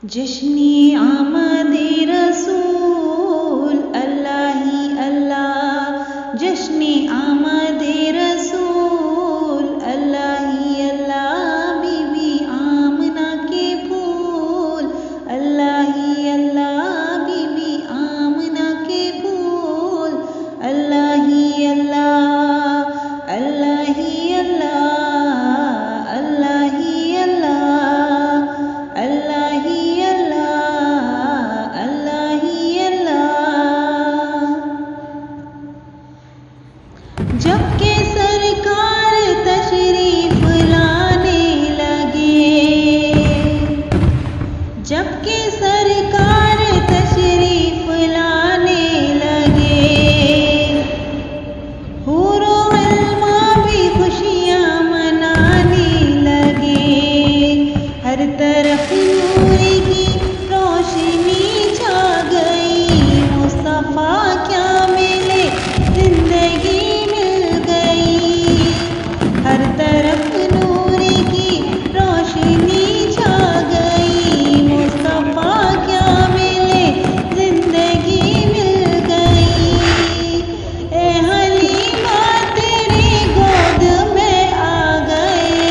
जश्ने आमदे रसूल अल्लाह ही अल्लाह, जश्ने आमदे रसूल अल्लाह ही अल्लाह, बीबी आमना के फूल अल्लाह ही अल्लाह, बीबी आमना के फूल अल्लाह ही अल्लाह, अल्लाह ही अल्लाह, अल्लाह ही अल्लाह, अल्लाह ही जबकि सरकार तशरीफ लाने लगे, जबकि सरकार तशरीफ लाने लगे, हूरो इल्मा भी खुशियाँ मनाने लगे। हर तरफ नूर की रोशनी छा गई, मुस्तफ़ा क्या मिले जिंदगी हर तरफ नूर की रोशनी छा गई, मुस्तफ़ा क्या मिले जिंदगी मिल गई। ए हलीमा तेरी गोद में आ गए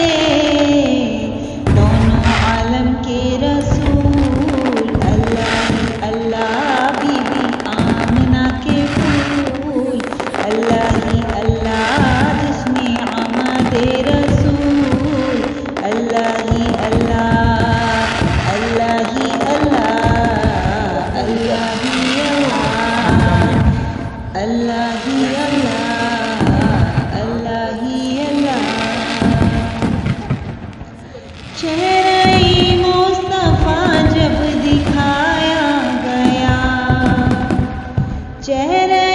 दोनों आलम के रसूल अल्लाह अल्लाह, बीबी आमना के फूल अल्लाह ही अल्लाह, जिसने आमदे रसूल अल्लाह ही अल्लाह, अल्लाह ही अल्लाह, अल्लाह ही अल्लाह, अल्लाह ही अल्लाह, अल्लाह ही अल्लाह। चेहरे मुस्तफ़ा जब दिखाया गया, चेहरे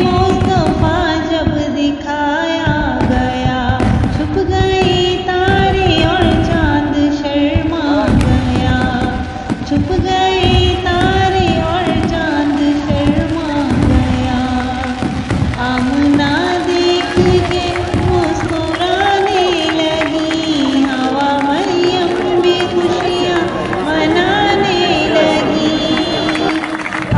मुस्तफ़ा जब दिखाया गया, छुप गई तारे और चांद शर्मा गया, छुप गई तारे और चांद शर्मा गया। आमना देख के मुस्कुराने लगी, हवा मरियम भी खुशियाँ मनाने लगी।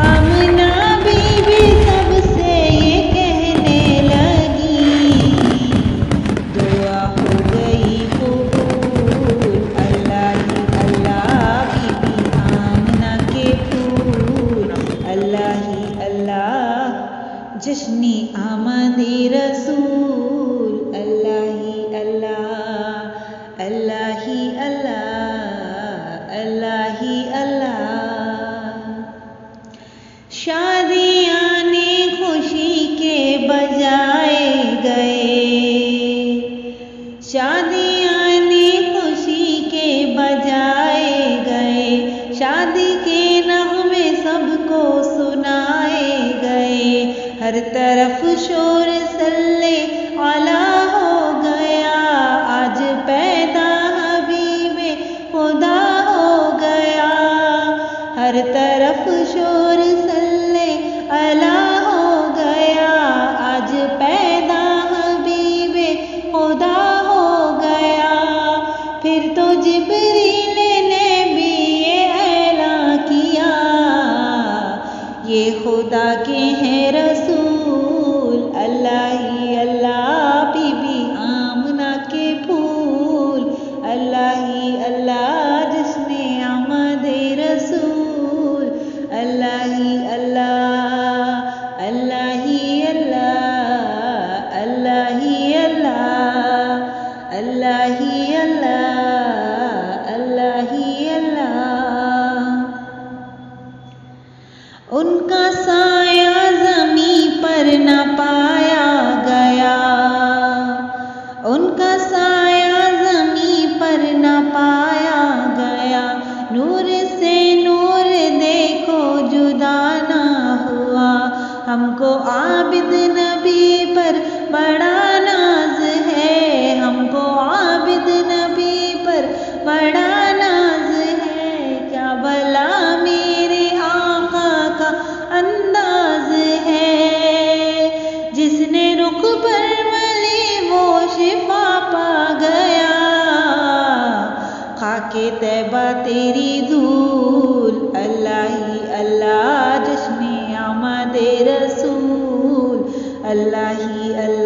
आमना बीबी सबसे ये कहने लगी, दुआ हो गई कबूल अल्लाह ही अल्लाह, बीबी आमना के फूल अल्लाह ही अल्लाह, जश्ने आमदे रसूल अल्लाह ही अल्लाह, अल्लाह ही अल्लाह, अल्लाह ही अल्लाह। शादियाँ ने खुशी के बजाए गए, शादियाँ ने खुशी के बजाए गए, शादी के नग़मे सबको सुनाए गए। हर तरफ शोर सल्ले आला हो गया, आज पैदा हबीबे खुदा हो गया। हर तरफ शोर सल्ले आला हो गया, आज पैदा हबीबे खुदा हो गया। फिर तो जिब्रील ने भी ये ऐलान किया, ये खुदा के हैं रसूल अल्लाह ही अल्लाह, बीबी आमना के फूल अल्लाह ही अल्लाह, जिसने आमदे रसूल अल्लाह ही अल्लाह, अल्लाह ही अल्लाह, अल्लाह ही अल्लाह, अल्लाह ही अल्लाह, अल्लाह ही अल्लाह। उनका साया ज़मीं पर न पाया गया, उनका साया ज़मीं पर न पाया गया। नूर से नूर देखो जुदा ना हुआ, हमको आबिद नबी पर बड़ा नाज है, हमको आबिद नबी पर बड़ा नाज है। क्या भला मेरे आका का अंदाज है, जिसने रुख पर मली वो शिफा पा गया, खाके तैबा तेरी धूल अल्लाह ही अल्लाह।